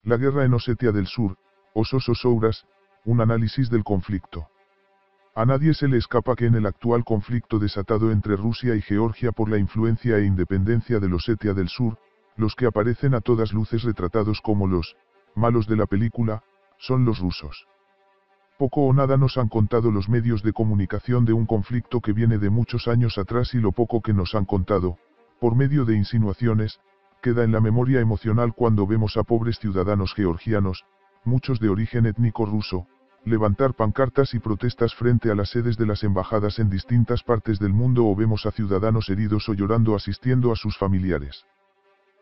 La guerra en Osetia del Sur, Osos Osouras, un análisis del conflicto. A nadie se le escapa que en el actual conflicto desatado entre Rusia y Georgia por la influencia e independencia de Osetia del Sur, los que aparecen a todas luces retratados como los malos de la película, son los rusos. Poco o nada nos han contado los medios de comunicación de un conflicto que viene de muchos años atrás y lo poco que nos han contado, por medio de insinuaciones, queda en la memoria emocional cuando vemos a pobres ciudadanos georgianos, muchos de origen étnico ruso, levantar pancartas y protestas frente a las sedes de las embajadas en distintas partes del mundo o vemos a ciudadanos heridos o llorando asistiendo a sus familiares.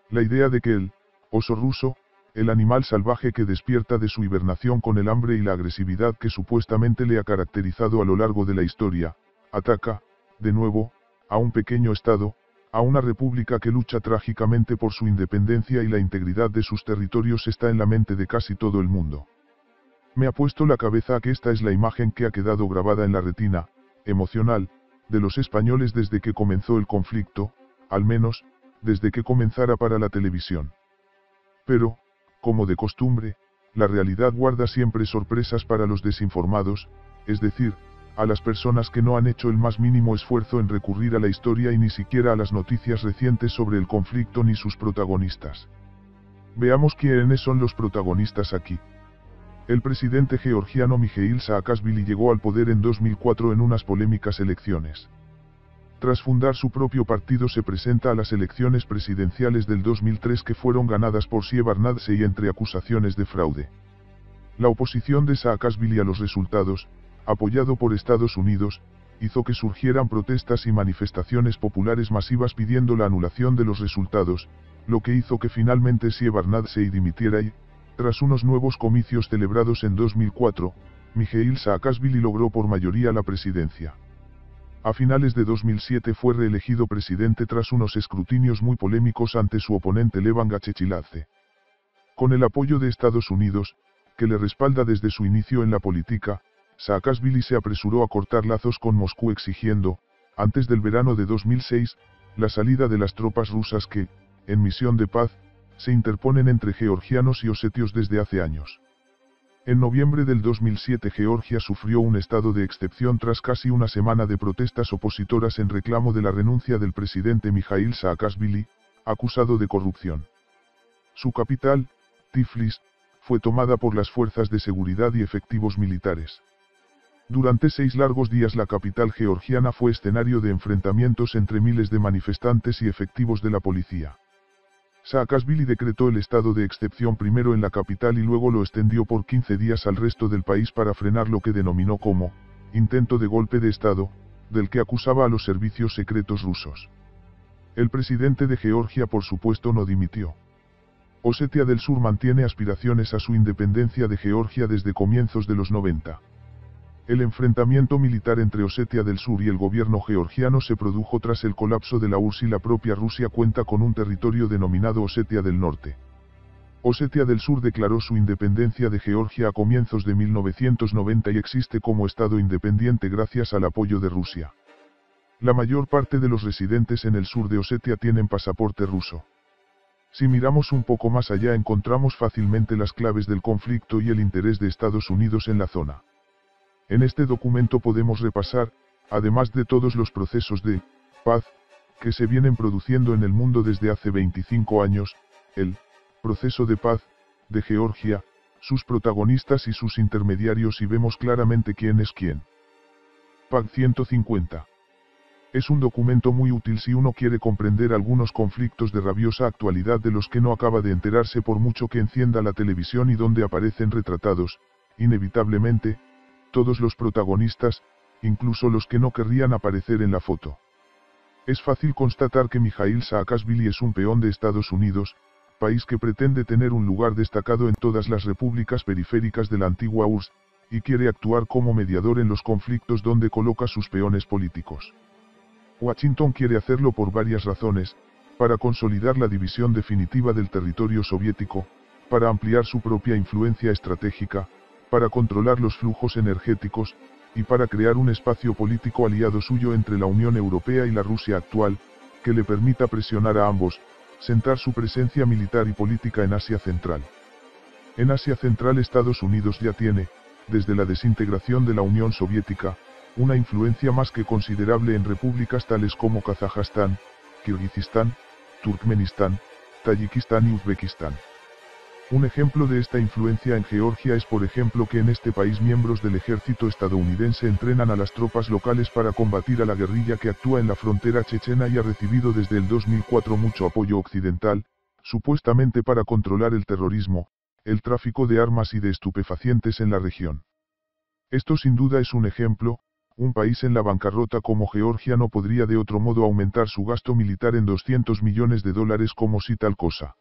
La idea de que el oso ruso, el animal salvaje que despierta de su hibernación con el hambre y la agresividad que supuestamente le ha caracterizado a lo largo de la historia, ataca, de nuevo, a un pequeño estado, a una república que lucha trágicamente por su independencia y la integridad de sus territorios está en la mente de casi todo el mundo. Me ha puesto la cabeza a que esta es la imagen que ha quedado grabada en la retina, emocional, de los españoles desde que comenzó el conflicto, al menos, desde que comenzara para la televisión. Pero, como de costumbre, la realidad guarda siempre sorpresas para los desinformados, es decir, a las personas que no han hecho el más mínimo esfuerzo en recurrir a la historia y ni siquiera a las noticias recientes sobre el conflicto ni sus protagonistas. Veamos quiénes son los protagonistas aquí. El presidente georgiano Mikhail Saakashvili llegó al poder en 2004 en unas polémicas elecciones. Tras fundar su propio partido se presenta a las elecciones presidenciales del 2003 que fueron ganadas por Shevardnadze entre acusaciones de fraude. La oposición de Saakashvili a los resultados, apoyado por Estados Unidos, hizo que surgieran protestas y manifestaciones populares masivas pidiendo la anulación de los resultados, lo que hizo que finalmente Shevardnadze dimitiera y, tras unos nuevos comicios celebrados en 2004, Mikhail Saakashvili logró por mayoría la presidencia. A finales de 2007 fue reelegido presidente tras unos escrutinios muy polémicos ante su oponente Levan Gachechiladze. Con el apoyo de Estados Unidos, que le respalda desde su inicio en la política, Saakashvili se apresuró a cortar lazos con Moscú exigiendo, antes del verano de 2006, la salida de las tropas rusas que, en misión de paz, se interponen entre georgianos y osetios desde hace años. En noviembre del 2007 Georgia sufrió un estado de excepción tras casi una semana de protestas opositoras en reclamo de la renuncia del presidente Mikhail Saakashvili, acusado de corrupción. Su capital, Tiflis, fue tomada por las fuerzas de seguridad y efectivos militares. Durante 6 largos días la capital georgiana fue escenario de enfrentamientos entre miles de manifestantes y efectivos de la policía. Saakashvili decretó el estado de excepción primero en la capital y luego lo extendió por 15 días al resto del país para frenar lo que denominó como intento de golpe de Estado, del que acusaba a los servicios secretos rusos. El presidente de Georgia por supuesto no dimitió. Osetia del Sur mantiene aspiraciones a su independencia de Georgia desde comienzos de los 90. El enfrentamiento militar entre Osetia del Sur y el gobierno georgiano se produjo tras el colapso de la URSS y la propia Rusia cuenta con un territorio denominado Osetia del Norte. Osetia del Sur declaró su independencia de Georgia a comienzos de 1990 y existe como estado independiente gracias al apoyo de Rusia. La mayor parte de los residentes en el sur de Osetia tienen pasaporte ruso. Si miramos un poco más allá encontramos fácilmente las claves del conflicto y el interés de Estados Unidos en la zona. En este documento podemos repasar, además de todos los procesos de paz que se vienen produciendo en el mundo desde hace 25 años, el proceso de paz de Georgia, sus protagonistas y sus intermediarios y vemos claramente quién es quién. PAC 150. Es un documento muy útil si uno quiere comprender algunos conflictos de rabiosa actualidad de los que no acaba de enterarse por mucho que encienda la televisión y donde aparecen retratados, inevitablemente, todos los protagonistas, incluso los que no querrían aparecer en la foto. Es fácil constatar que Mikhail Saakashvili es un peón de Estados Unidos, país que pretende tener un lugar destacado en todas las repúblicas periféricas de la antigua URSS, y quiere actuar como mediador en los conflictos donde coloca sus peones políticos. Washington quiere hacerlo por varias razones, para consolidar la división definitiva del territorio soviético, para ampliar su propia influencia estratégica, para controlar los flujos energéticos, y para crear un espacio político aliado suyo entre la Unión Europea y la Rusia actual, que le permita presionar a ambos, sentar su presencia militar y política en Asia Central. En Asia Central Estados Unidos ya tiene, desde la desintegración de la Unión Soviética, una influencia más que considerable en repúblicas tales como Kazajstán, Kirguistán, Turkmenistán, Tayikistán y Uzbekistán. Un ejemplo de esta influencia en Georgia es por ejemplo que en este país miembros del ejército estadounidense entrenan a las tropas locales para combatir a la guerrilla que actúa en la frontera chechena y ha recibido desde el 2004 mucho apoyo occidental, supuestamente para controlar el terrorismo, el tráfico de armas y de estupefacientes en la región. Esto sin duda es un ejemplo. Un país en la bancarrota como Georgia no podría de otro modo aumentar su gasto militar en $200 millones como si tal cosa.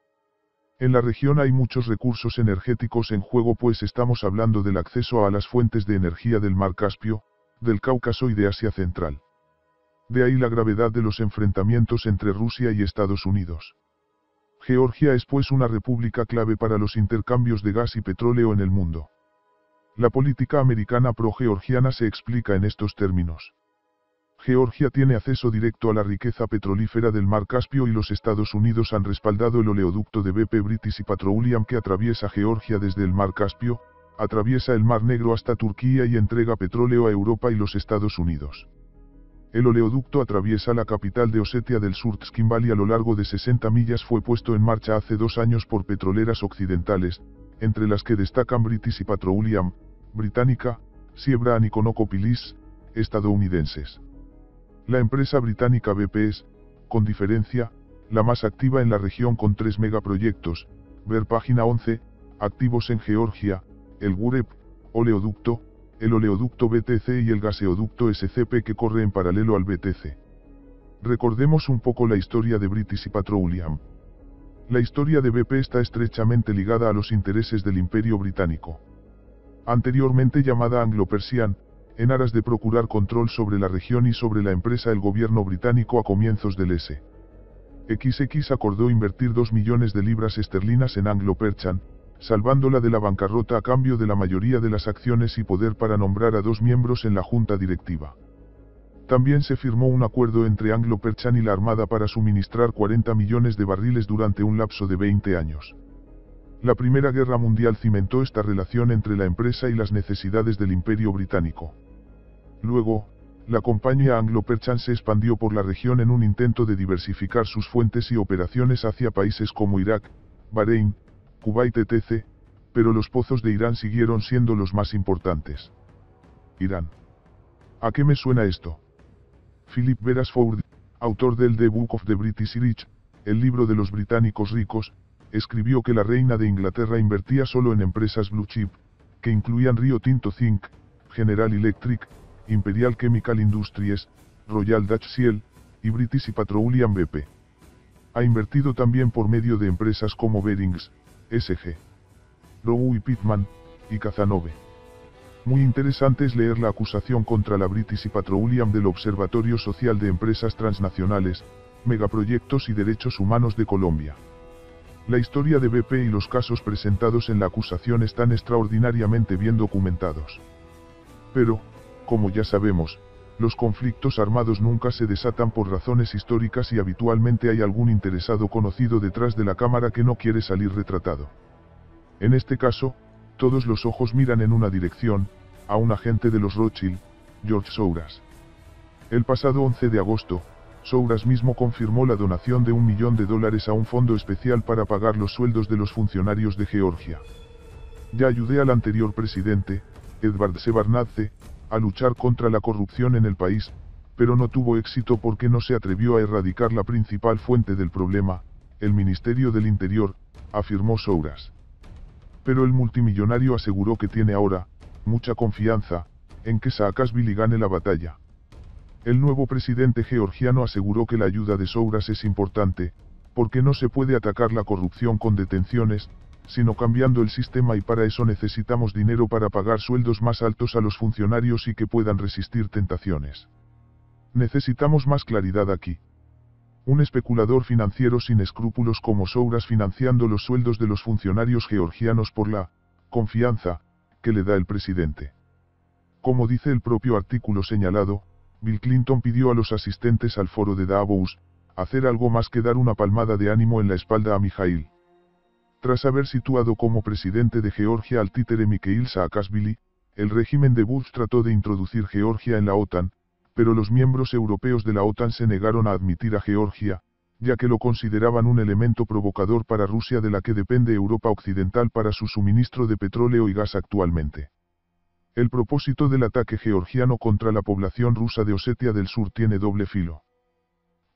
En la región hay muchos recursos energéticos en juego, pues estamos hablando del acceso a las fuentes de energía del Mar Caspio, del Cáucaso y de Asia Central. De ahí la gravedad de los enfrentamientos entre Rusia y Estados Unidos. Georgia es pues una república clave para los intercambios de gas y petróleo en el mundo. La política americana pro-georgiana se explica en estos términos. Georgia tiene acceso directo a la riqueza petrolífera del Mar Caspio y los Estados Unidos han respaldado el oleoducto de BP British Petroleum que atraviesa Georgia desde el Mar Caspio, atraviesa el Mar Negro hasta Turquía y entrega petróleo a Europa y los Estados Unidos. El oleoducto atraviesa la capital de Osetia del Sur, Tskhinval, y a lo largo de 60 millas fue puesto en marcha hace 2 años por petroleras occidentales, entre las que destacan British Petroleum, británica, Siebra y ConocoPhillips, estadounidenses. La empresa británica BP es, con diferencia, la más activa en la región con 3 megaproyectos, ver página 11, activos en Georgia, el GUREP, oleoducto, el oleoducto BTC y el gaseoducto SCP que corre en paralelo al BTC. Recordemos un poco la historia de British Petroleum. La historia de BP está estrechamente ligada a los intereses del Imperio Británico. Anteriormente llamada Anglo-Persian, en aras de procurar control sobre la región y sobre la empresa, el gobierno británico a comienzos del S.X. acordó invertir 2 millones de libras esterlinas en Anglo-Persian, salvándola de la bancarrota a cambio de la mayoría de las acciones y poder para nombrar a 2 miembros en la junta directiva. También se firmó un acuerdo entre Anglo-Persian y la Armada para suministrar 40 millones de barriles durante un lapso de 20 años. La Primera Guerra Mundial cimentó esta relación entre la empresa y las necesidades del Imperio Británico. Luego, la compañía Anglo-Persian se expandió por la región en un intento de diversificar sus fuentes y operaciones hacia países como Irak, Bahrein, Kuwait etc., pero los pozos de Irán siguieron siendo los más importantes. Irán. ¿A qué me suena esto? Philip Beresford, autor del The Book of the British Rich, el libro de los británicos ricos, escribió que la reina de Inglaterra invertía solo en empresas blue chip, que incluían Rio Tinto Zinc, General Electric, Imperial Chemical Industries, Royal Dutch Shell, y British Petroleum BP. Ha invertido también por medio de empresas como Barings, SG, Rowe y Pitman, y Cazenove. Muy interesante es leer la acusación contra la British Petroleum del Observatorio Social de Empresas Transnacionales, Megaproyectos y Derechos Humanos de Colombia. La historia de BP y los casos presentados en la acusación están extraordinariamente bien documentados. Pero, como ya sabemos, los conflictos armados nunca se desatan por razones históricas y habitualmente hay algún interesado conocido detrás de la cámara que no quiere salir retratado. En este caso, todos los ojos miran en una dirección, a un agente de los Rothschild, George Soros. El pasado 11 de agosto, Soros mismo confirmó la donación de $1 millón a un fondo especial para pagar los sueldos de los funcionarios de Georgia. Ya ayudé al anterior presidente, Edvard Shevardnadze, a luchar contra la corrupción en el país, pero no tuvo éxito porque no se atrevió a erradicar la principal fuente del problema, el Ministerio del Interior, afirmó Soros. Pero el multimillonario aseguró que tiene ahora, mucha confianza, en que Saakashvili gane la batalla. El nuevo presidente georgiano aseguró que la ayuda de Soros es importante, porque no se puede atacar la corrupción con detenciones, sino cambiando el sistema y para eso necesitamos dinero para pagar sueldos más altos a los funcionarios y que puedan resistir tentaciones. Necesitamos más claridad aquí. Un especulador financiero sin escrúpulos como Soros financiando los sueldos de los funcionarios georgianos por la confianza que le da el presidente. Como dice el propio artículo señalado, Bill Clinton pidió a los asistentes al foro de Davos hacer algo más que dar una palmada de ánimo en la espalda a Mijail. Tras haber situado como presidente de Georgia al títere Mikhail Saakashvili, el régimen de Bush trató de introducir Georgia en la OTAN, pero los miembros europeos de la OTAN se negaron a admitir a Georgia, ya que lo consideraban un elemento provocador para Rusia de la que depende Europa Occidental para su suministro de petróleo y gas actualmente. El propósito del ataque georgiano contra la población rusa de Osetia del Sur tiene doble filo.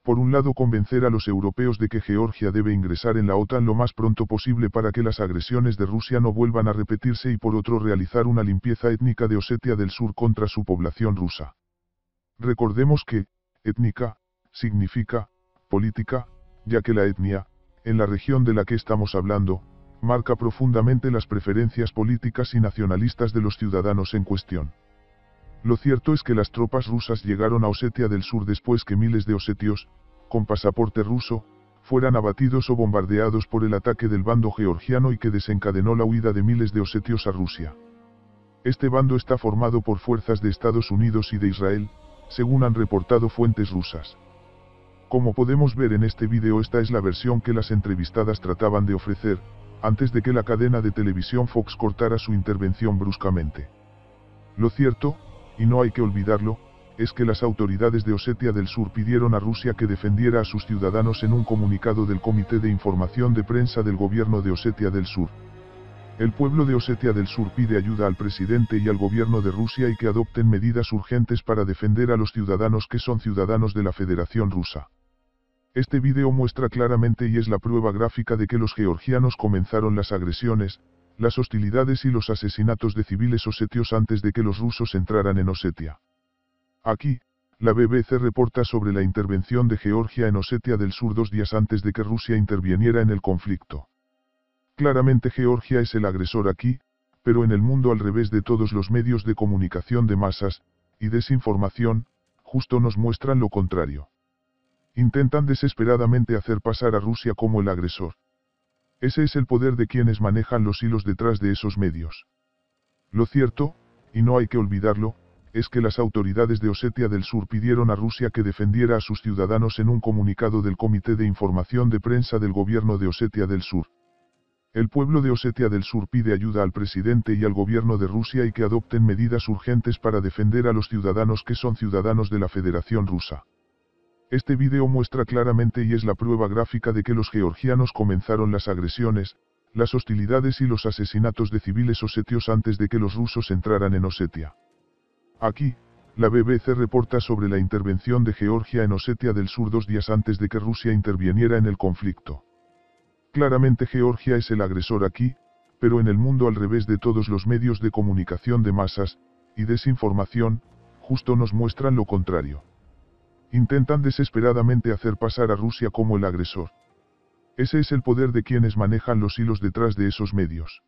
Por un lado, convencer a los europeos de que Georgia debe ingresar en la OTAN lo más pronto posible para que las agresiones de Rusia no vuelvan a repetirse, y por otro, realizar una limpieza étnica de Osetia del Sur contra su población rusa. Recordemos que, étnica, significa, política, ya que la etnia, en la región de la que estamos hablando, marca profundamente las preferencias políticas y nacionalistas de los ciudadanos en cuestión. Lo cierto es que las tropas rusas llegaron a Osetia del Sur después que miles de osetios, con pasaporte ruso, fueran abatidos o bombardeados por el ataque del bando georgiano y que desencadenó la huida de miles de osetios a Rusia. Este bando está formado por fuerzas de Estados Unidos y de Israel, según han reportado fuentes rusas. Como podemos ver en este vídeo, esta es la versión que las entrevistadas trataban de ofrecer, antes de que la cadena de televisión Fox cortara su intervención bruscamente. Lo cierto, y no hay que olvidarlo, es que las autoridades de Osetia del Sur pidieron a Rusia que defendiera a sus ciudadanos en un comunicado del Comité de Información de Prensa del gobierno de Osetia del Sur. El pueblo de Osetia del Sur pide ayuda al presidente y al gobierno de Rusia y que adopten medidas urgentes para defender a los ciudadanos que son ciudadanos de la Federación Rusa. Este vídeo muestra claramente y es la prueba gráfica de que los georgianos comenzaron las agresiones, las hostilidades y los asesinatos de civiles osetios antes de que los rusos entraran en Osetia. Aquí, la BBC reporta sobre la intervención de Georgia en Osetia del Sur 2 días antes de que Rusia interviniera en el conflicto. Claramente Georgia es el agresor aquí, pero en el mundo al revés de todos los medios de comunicación de masas, y desinformación, justo nos muestran lo contrario. Intentan desesperadamente hacer pasar a Rusia como el agresor. Ese es el poder de quienes manejan los hilos detrás de esos medios. Lo cierto, y no hay que olvidarlo, es que las autoridades de Osetia del Sur pidieron a Rusia que defendiera a sus ciudadanos en un comunicado del Comité de Información de Prensa del gobierno de Osetia del Sur. El pueblo de Osetia del Sur pide ayuda al presidente y al gobierno de Rusia y que adopten medidas urgentes para defender a los ciudadanos que son ciudadanos de la Federación Rusa. Este vídeo muestra claramente y es la prueba gráfica de que los georgianos comenzaron las agresiones, las hostilidades y los asesinatos de civiles osetios antes de que los rusos entraran en Osetia. Aquí, la BBC reporta sobre la intervención de Georgia en Osetia del Sur 2 días antes de que Rusia interviniera en el conflicto. Claramente Georgia es el agresor aquí, pero en el mundo al revés de todos los medios de comunicación de masas, y desinformación, justo nos muestran lo contrario. Intentan desesperadamente hacer pasar a Rusia como el agresor. Ese es el poder de quienes manejan los hilos detrás de esos medios.